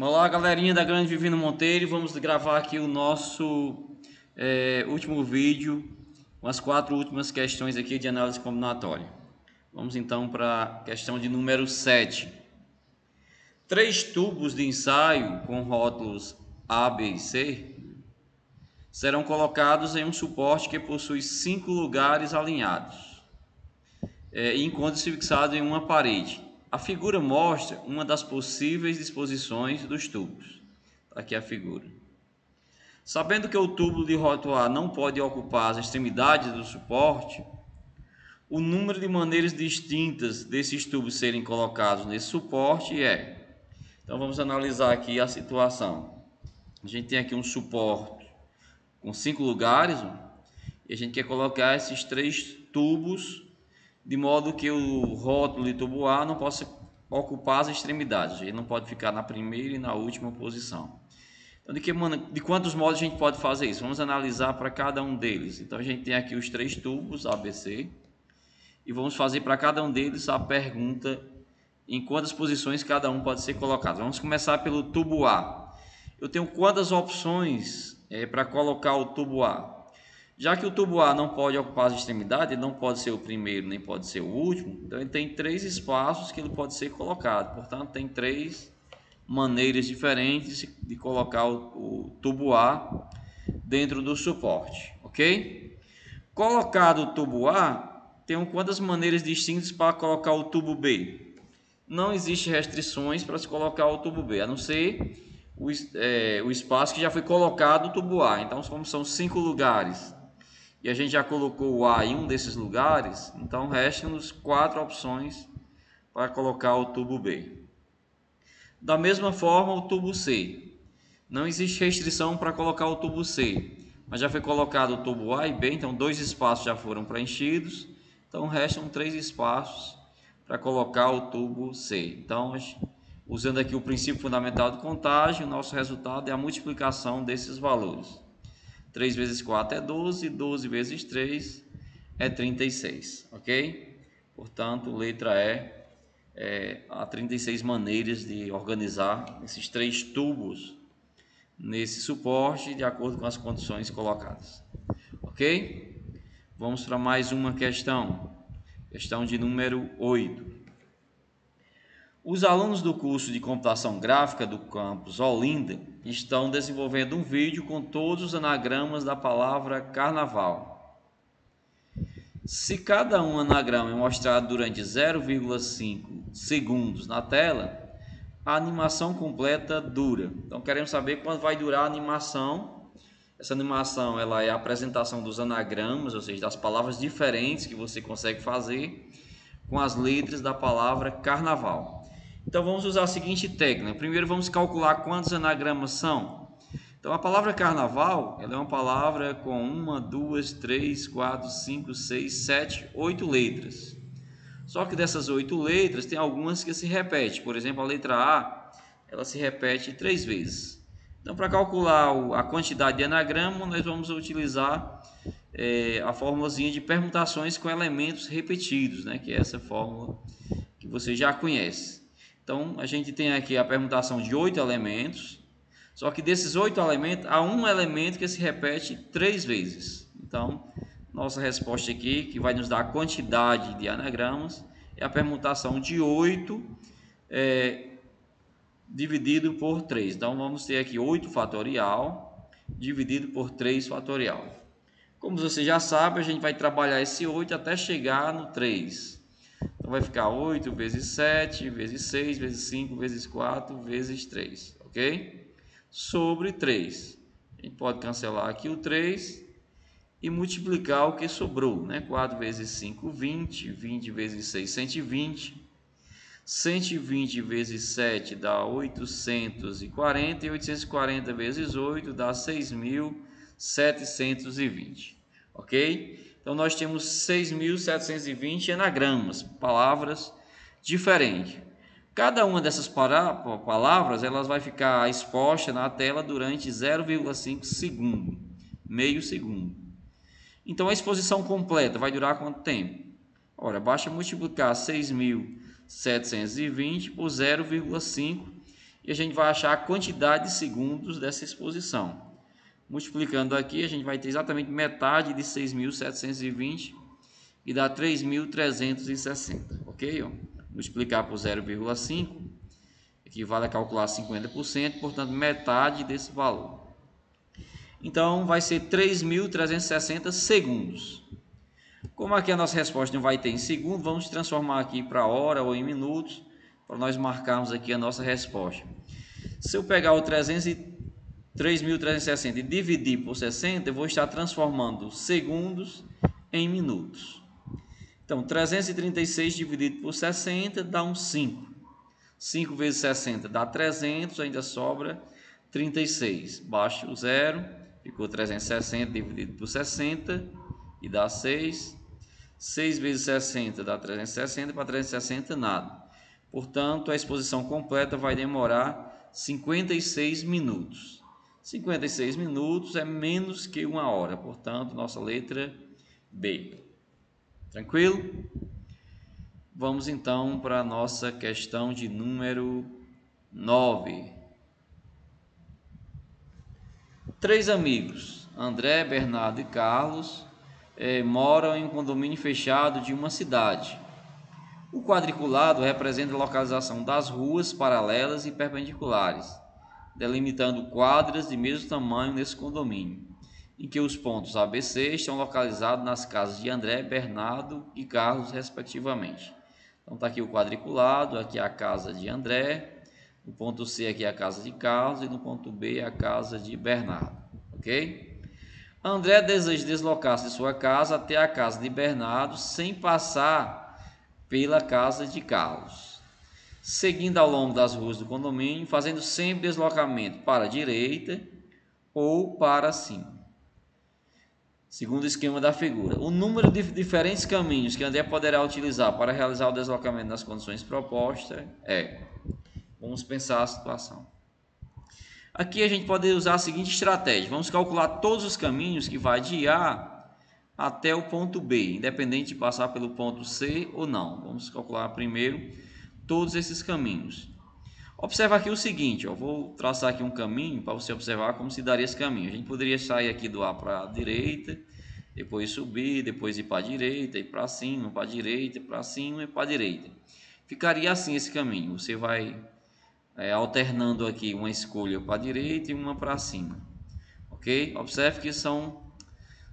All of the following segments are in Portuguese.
Olá, galerinha da Grande Divino Monteiro, vamos gravar aqui o nosso último vídeo com as 4 últimas questões aqui de análise combinatória. Vamos então para a questão de número 7. 3 tubos de ensaio com rótulos A, B e C serão colocados em um suporte que possui 5 lugares alinhados e encontra-se fixado em uma parede. A figura mostra uma das possíveis disposições dos tubos. Aqui a figura. Sabendo que o tubo de rótulo A não pode ocupar as extremidades do suporte, o número de maneiras distintas desses tubos serem colocados nesse suporte é... Então vamos analisar aqui a situação. A gente tem aqui um suporte com 5 lugares, e a gente quer colocar esses 3 tubos de modo que o rótulo de tubo A não possa ocupar as extremidades, ele não pode ficar na primeira e na última posição. Então, de quantos modos a gente pode fazer isso? Vamos analisar para cada um deles. Então, a gente tem aqui os 3 tubos ABC e vamos fazer para cada um deles a pergunta em quantas posições cada um pode ser colocado. Vamos começar pelo tubo A. Eu tenho quantas opções para colocar o tubo A? Já que o tubo A não pode ocupar as extremidades, ele não pode ser o primeiro nem pode ser o último, então ele tem 3 espaços que ele pode ser colocado. Portanto, tem 3 maneiras diferentes de colocar o tubo A dentro do suporte, ok? Colocado o tubo A, tem quantas maneiras distintas para colocar o tubo B? Não existe restrições para se colocar o tubo B, a não ser o espaço que já foi colocado o tubo A. Então, como são 5 lugares e a gente já colocou o A em um desses lugares, então restam-nos 4 opções para colocar o tubo B. Da mesma forma, o tubo C. Não existe restrição para colocar o tubo C, mas já foi colocado o tubo A e B, então 2 espaços já foram preenchidos, então restam 3 espaços para colocar o tubo C. Então, usando aqui o princípio fundamental de contagem, o nosso resultado é a multiplicação desses valores. 3 vezes 4 é 12, 12 vezes 3 é 36, ok? Portanto, letra E, há 36 maneiras de organizar esses 3 tubos nesse suporte de acordo com as condições colocadas, ok? Vamos para mais uma questão, questão de número 8. Os alunos do curso de computação gráfica do campus Olinda estão desenvolvendo um vídeo com todos os anagramas da palavra carnaval. Se cada um anagrama é mostrado durante 0,5 segundos na tela, a animação completa dura. Então queremos saber quanto vai durar a animação. Essa animação ela é a apresentação dos anagramas, ou seja, das palavras diferentes que você consegue fazer com as letras da palavra carnaval. Então vamos usar a seguinte técnica. Primeiro vamos calcular quantos anagramas são. Então a palavra carnaval ela é uma palavra com 1, 2, 3, 4, 5, 6, 7, 8 letras. Só que dessas 8 letras tem algumas que se repetem. Por exemplo, a letra A ela se repete 3 vezes. Então para calcular a quantidade de anagrama nós vamos utilizar a formulazinha de permutações com elementos repetidos, né? Que é essa fórmula que você já conhece. Então, a gente tem aqui a permutação de 8 elementos, só que desses 8 elementos, há um elemento que se repete 3 vezes. Então, nossa resposta aqui, que vai nos dar a quantidade de anagramas, é a permutação de 8 dividido por 3. Então, vamos ter aqui 8 fatorial dividido por 3 fatorial. Como você já sabe, a gente vai trabalhar esse 8 até chegar no 3. Então vai ficar 8 vezes 7, vezes 6, vezes 5, vezes 4, vezes 3, ok? Sobre 3. A gente pode cancelar aqui o 3 e multiplicar o que sobrou, né? 4 vezes 5, 20, 20 vezes 6, 120. 120 vezes 7 dá 840 e 840 vezes 8 dá 6.720, ok? Então, nós temos 6.720 anagramas, palavras diferentes. Cada uma dessas palavras elas vai ficar exposta na tela durante 0,5 segundo, meio segundo. Então, a exposição completa vai durar quanto tempo? Ora, basta multiplicar 6.720 por 0,5 e a gente vai achar a quantidade de segundos dessa exposição. Multiplicando aqui, a gente vai ter exatamente metade de 6.720 e dá 3.360, ok? Multiplicar por 0,5 equivale a calcular 50%, portanto, metade desse valor. Então, vai ser 3.360 segundos. Como aqui a nossa resposta não vai ter em segundo, vamos transformar aqui para hora ou em minutos, para nós marcarmos aqui a nossa resposta. Se eu pegar o 3.360 e dividir por 60, eu vou estar transformando segundos em minutos. Então, 336 dividido por 60 dá um 5. 5 vezes 60 dá 300, ainda sobra 36. Baixa o zero, ficou 360 dividido por 60 e dá 6. 6 vezes 60 dá 360, para 360 nada. Portanto, a exposição completa vai demorar 56 minutos. 56 minutos é menos que uma hora, portanto, nossa letra B. Tranquilo? Vamos então para a nossa questão de número 9. 3 amigos, André, Bernardo e Carlos, moram em um condomínio fechado de uma cidade. O quadriculado representa a localização das ruas paralelas e perpendiculares, delimitando quadras de mesmo tamanho nesse condomínio, em que os pontos ABC estão localizados nas casas de André, Bernardo e Carlos, respectivamente. Então está aqui o quadriculado, aqui é a casa de André, no ponto C aqui é a casa de Carlos e no ponto B é a casa de Bernardo, ok? André deseja deslocar-se de sua casa até a casa de Bernardo sem passar pela casa de Carlos, seguindo ao longo das ruas do condomínio, fazendo sempre deslocamento para a direita ou para cima. Segundo o esquema da figura, o número de diferentes caminhos que André poderá utilizar para realizar o deslocamento nas condições propostas é... Vamos pensar a situação. Aqui a gente pode usar a seguinte estratégia. Vamos calcular todos os caminhos que vai de A até o ponto B, independente de passar pelo ponto C ou não. Vamos calcular primeiro todos esses caminhos. Observa aqui o seguinte, vou traçar aqui um caminho para você observar como se daria esse caminho. A gente poderia sair aqui do A para a direita, depois subir, depois ir para a direita, ir para cima, para a direita, para cima e para a direita. Ficaria assim esse caminho. Você vai alternando aqui uma escolha para a direita e uma para cima. Ok? Observe que são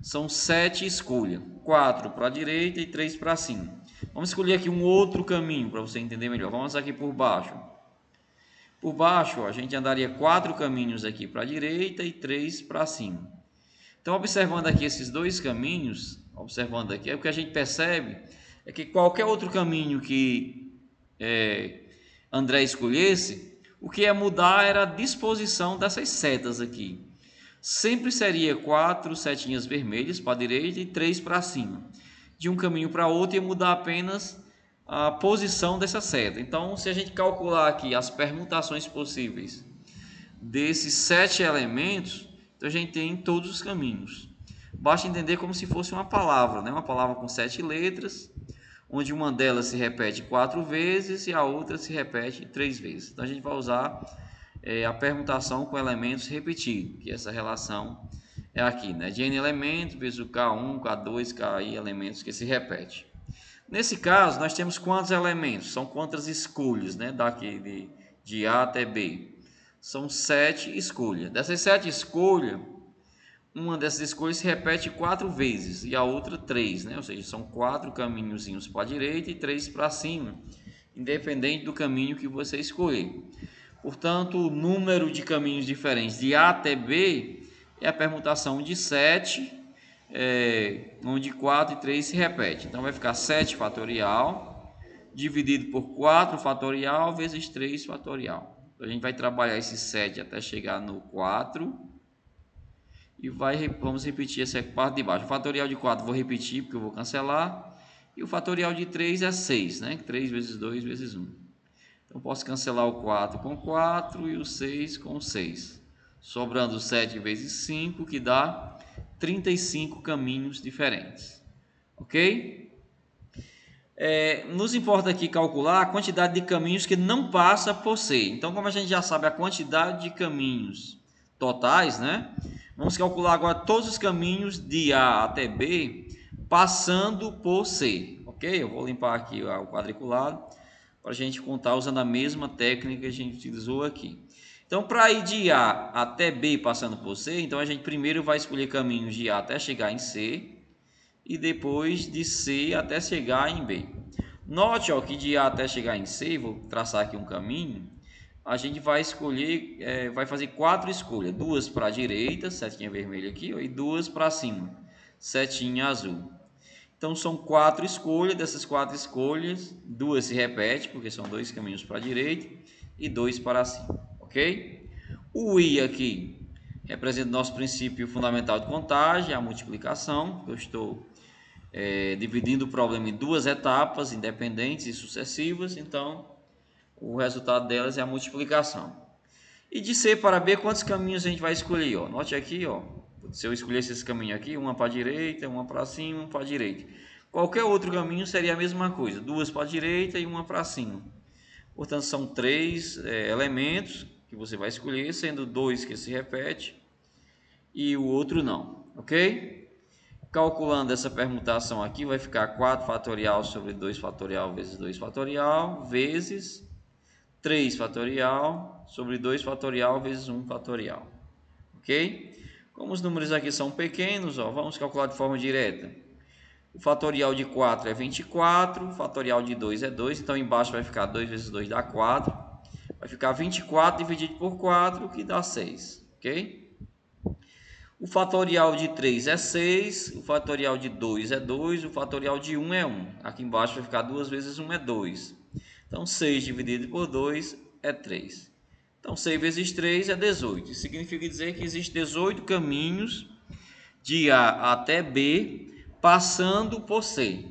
7 escolhas. 4 para a direita e 3 para cima. Vamos escolher aqui um outro caminho para você entender melhor. Vamos aqui por baixo. Por baixo, a gente andaria 4 caminhos aqui para a direita e 3 para cima. Então, observando aqui esses dois caminhos, observando aqui, o que a gente percebe é que qualquer outro caminho que André escolhesse, o que ia mudar era a disposição dessas setas aqui. Sempre seria 4 setinhas vermelhas para a direita e 3 para cima. De um caminho para outro ia mudar apenas a posição dessa seta. Então, se a gente calcular aqui as permutações possíveis desses 7 elementos, então a gente tem todos os caminhos. Basta entender como se fosse uma palavra, né? Uma palavra com 7 letras, onde uma delas se repete 4 vezes e a outra se repete 3 vezes. Então a gente vai usar a permutação com elementos repetidos, que essa relação é aqui, né? De n elementos vezes o K1, K2, Ki elementos que se repetem. Nesse caso, nós temos quantos elementos? São quantas escolhas, né? Daqui de A até B. São 7 escolhas. Dessas 7 escolhas, uma dessas escolhas se repete 4 vezes e a outra 3, né? Ou seja, são 4 caminhozinhos para a direita e 3 para cima, independente do caminho que você escolher. Portanto, o número de caminhos diferentes de A até B é a permutação de 7, onde 4 e 3 se repete. Então, vai ficar 7 fatorial dividido por 4 fatorial vezes 3 fatorial. Então, a gente vai trabalhar esse 7 até chegar no 4 e vamos repetir essa parte de baixo. O fatorial de 4 vou repetir porque eu vou cancelar. E o fatorial de 3 é 6, né? 3 vezes 2 vezes 1. Então, posso cancelar o 4 com 4 e o 6 com 6. Sobrando 7 vezes 5, que dá 35 caminhos diferentes. Ok? Nos importa aqui calcular a quantidade de caminhos que não passa por C. Então, como a gente já sabe a quantidade de caminhos totais, né? Vamos calcular agora todos os caminhos de A até B passando por C, ok? Eu vou limpar aqui o quadriculado para a gente contar usando a mesma técnica que a gente utilizou aqui. Então, para ir de A até B passando por C, então a gente primeiro vai escolher caminhos de A até chegar em C e depois de C até chegar em B. Note que de A até chegar em C, vou traçar aqui um caminho, a gente vai escolher, vai fazer 4 escolhas, 2 para a direita, setinha vermelha aqui, e 2 para cima, setinha azul. Então são 4 escolhas, dessas 4 escolhas, 2 se repetem, porque são 2 caminhos para a direita e 2 para cima, ok? O I aqui representa o nosso princípio fundamental de contagem, a multiplicação. Eu estou dividindo o problema em 2 etapas independentes e sucessivas, então o resultado delas é a multiplicação. E de C para B, quantos caminhos a gente vai escolher? Ó? Note aqui, ó, se eu escolhesse esse caminho aqui, uma para a direita, uma para cima, uma para a direita. Qualquer outro caminho seria a mesma coisa, 2 para a direita e uma para cima. Portanto, são 3 elementos que você vai escolher, sendo 2 que se repete e o outro não, ok? Calculando essa permutação aqui, vai ficar 4 fatorial sobre 2 fatorial vezes 2 fatorial, vezes 3 fatorial sobre 2 fatorial vezes 1 fatorial, ok? Como os números aqui são pequenos, ó, vamos calcular de forma direta. O fatorial de 4 é 24, o fatorial de 2 é 2, então embaixo vai ficar 2 vezes 2 dá 4. Vai ficar 24 dividido por 4, que dá 6, ok? O fatorial de 3 é 6, o fatorial de 2 é 2, o fatorial de 1 é 1. Aqui embaixo vai ficar 2 vezes 1 é 2. Então, 6 dividido por 2 é 3. Então, 6 vezes 3 é 18. Isso significa dizer que existem 18 caminhos de A até B passando por C.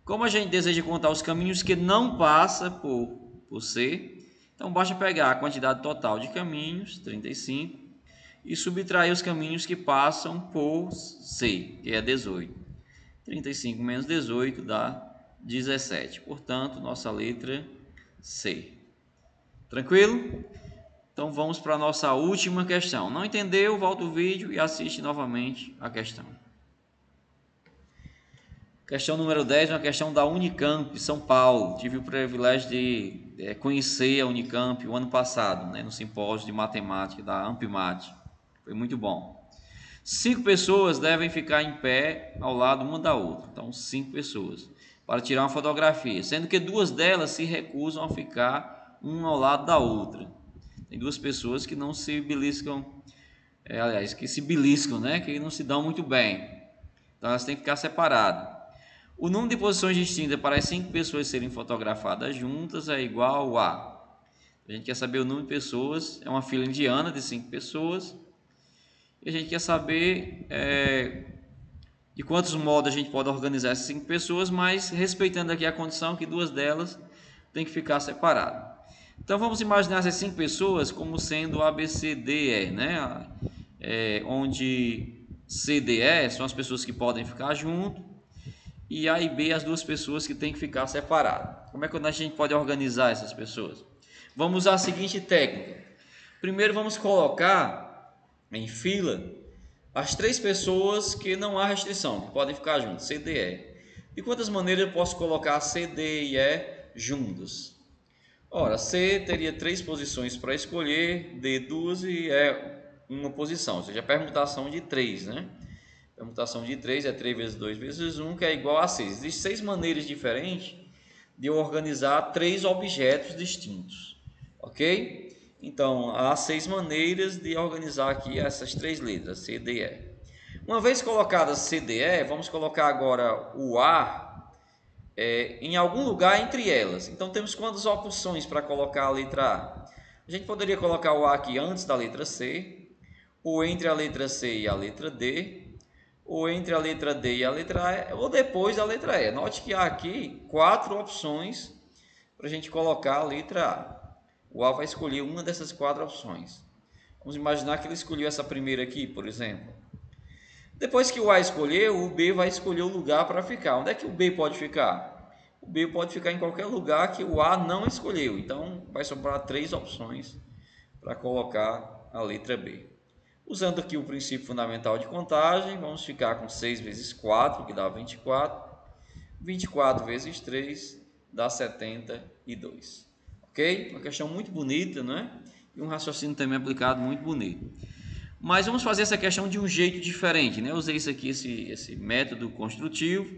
Como a gente deseja contar os caminhos que não passam por C, então basta pegar a quantidade total de caminhos, 35, e subtrair os caminhos que passam por C, que é 18. 35 menos 18 dá 17. Portanto, nossa letra C. Tranquilo? Então vamos para a nossa última questão. Não entendeu? Volta o vídeo e assiste novamente a questão. Questão número 10, uma questão da Unicamp, São Paulo. Tive o privilégio de conhecer a Unicamp o ano passado, no simpósio de matemática da Ampmat. Foi muito bom. 5 pessoas devem ficar em pé ao lado uma da outra. Então, 5 pessoas para tirar uma fotografia, sendo que 2 delas se recusam a ficar uma ao lado da outra. Tem 2 pessoas que não se beliscam, aliás, que se beliscam, né? Que não se dão muito bem. Então, elas têm que ficar separadas. O número de posições distintas para as 5 pessoas serem fotografadas juntas é igual a... A gente quer saber o número de pessoas, é uma fila indiana de 5 pessoas. E a gente quer saber de quantos modos a gente pode organizar essas 5 pessoas, mas respeitando aqui a condição que 2 delas têm que ficar separadas. Então vamos imaginar essas 5 pessoas como sendo A, B, C, D, E, né? Onde C, D, E são as pessoas que podem ficar junto e A e B as 2 pessoas que têm que ficar separadas. Como é que a gente pode organizar essas pessoas? Vamos usar a seguinte técnica. Primeiro vamos colocar em fila as 3 pessoas que não há restrição, que podem ficar juntos, C, D, E. De quantas maneiras eu posso colocar C, D e E juntos? Ora, C teria 3 posições para escolher, D 2 e E uma posição, ou seja, a permutação de 3, né? A permutação de 3 é 3 vezes 2 vezes 1, que é igual a 6. Existem 6 maneiras diferentes de organizar 3 objetos distintos, ok? Então, há 6 maneiras de organizar aqui essas 3 letras, C, D, E. Uma vez colocadas C, D, E, vamos colocar agora o A em algum lugar entre elas. Então, temos quantas opções para colocar a letra A? A gente poderia colocar o A aqui antes da letra C, ou entre a letra C e a letra D, ou entre a letra D e a letra E, ou depois da letra E. Note que há aqui 4 opções para a gente colocar a letra A. O A vai escolher uma dessas 4 opções. Vamos imaginar que ele escolheu essa primeira aqui, por exemplo. Depois que o A escolheu, o B vai escolher o lugar para ficar. Onde é que o B pode ficar? o B pode ficar em qualquer lugar que o A não escolheu. Então, vai sobrar 3 opções para colocar a letra B. Usando aqui o princípio fundamental de contagem, vamos ficar com 6 vezes 4, que dá 24. 24 vezes 3 dá 72. Ok? Uma questão muito bonita, né? E um raciocínio também aplicado muito bonito. Mas vamos fazer essa questão de um jeito diferente, né? Eu usei isso aqui, esse método construtivo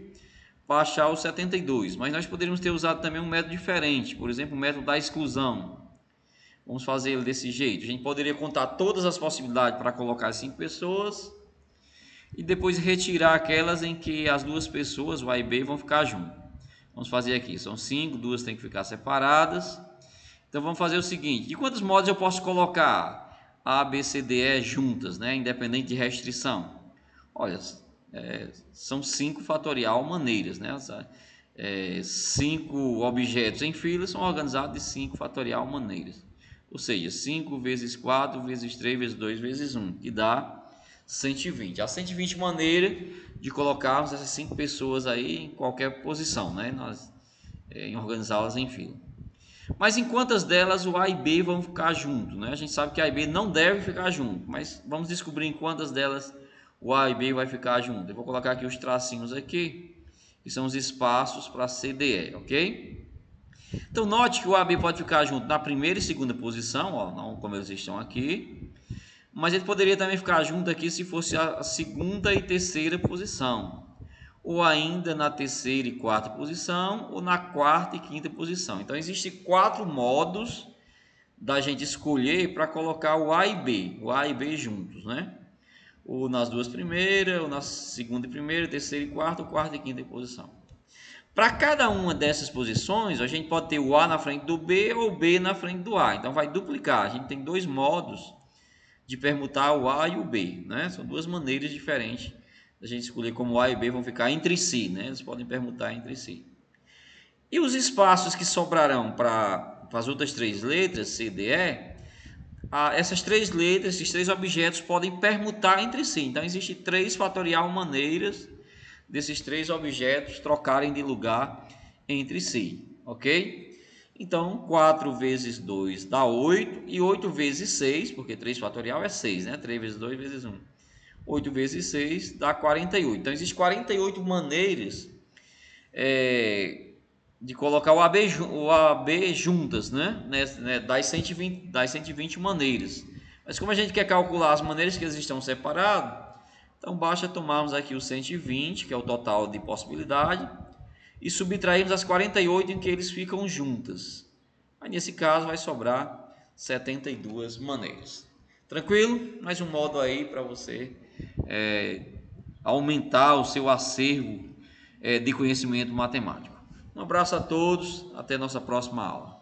para achar o 72, mas nós poderíamos ter usado também um método diferente, por exemplo, o método da exclusão. Vamos fazer ele desse jeito. A gente poderia contar todas as possibilidades para colocar 5 pessoas e depois retirar aquelas em que as duas pessoas, o A e B, vão ficar juntas. Vamos fazer aqui, são 5, duas têm que ficar separadas. Então vamos fazer o seguinte, de quantos modos eu posso colocar A, B, C, D, E juntas, né? Independente de restrição? Olha, são 5 fatorial maneiras, né? 5 objetos em fila são organizados de 5 fatorial maneiras. Ou seja, 5 vezes 4 vezes 3 vezes 2 vezes 1, que dá 120. Há 120 maneiras de colocarmos essas 5 pessoas aí em qualquer posição, né? Em organizá-las em fila. Mas em quantas delas o A e B vão ficar juntos, né? A gente sabe que A e B não deve ficar junto, mas vamos descobrir em quantas delas o A e B vai ficar junto. Eu vou colocar aqui os tracinhos aqui, que são os espaços para C, D, E, ok? Então note que o A e B pode ficar junto na primeira e segunda posição, ó, não como eles estão aqui, mas ele poderia também ficar junto aqui se fosse a segunda e terceira posição, ou ainda na terceira e quarta posição, ou na quarta e quinta posição. Então existem 4 modos da gente escolher para colocar o A e B juntos, né? Ou nas duas primeiras, ou na segunda e primeira, terceira e quarta, ou quarta e quinta posição. Para cada uma dessas posições, a gente pode ter o A na frente do B ou o B na frente do A. Então vai duplicar. A gente tem 2 modos de permutar o A e o B, né? São 2 maneiras diferentes da gente escolher como o A e B vão ficar entre si, né? Eles podem permutar entre si. E os espaços que sobrarão para as outras 3 letras, C, D, E, essas 3 letras, esses 3 objetos podem permutar entre si. Então existem 3 fatorial maneiras desses 3 objetos trocarem de lugar entre si, ok? Então 4 vezes 2 dá 8 e 8 vezes 6, porque 3 fatorial é 6, né? 3 vezes 2 vezes 1. 8 vezes 6 dá 48. Então existem 48 maneiras de colocar o AB juntas, né? Das 120 maneiras. Mas como a gente quer calcular as maneiras que eles estão separados, então basta tomarmos aqui o 120, que é o total de possibilidade, e subtrairmos as 48 em que eles ficam juntas. Aí nesse caso vai sobrar 72 maneiras. Tranquilo? Mais um modo aí para você aumentar o seu acervo de conhecimento matemático. Um abraço a todos, até nossa próxima aula.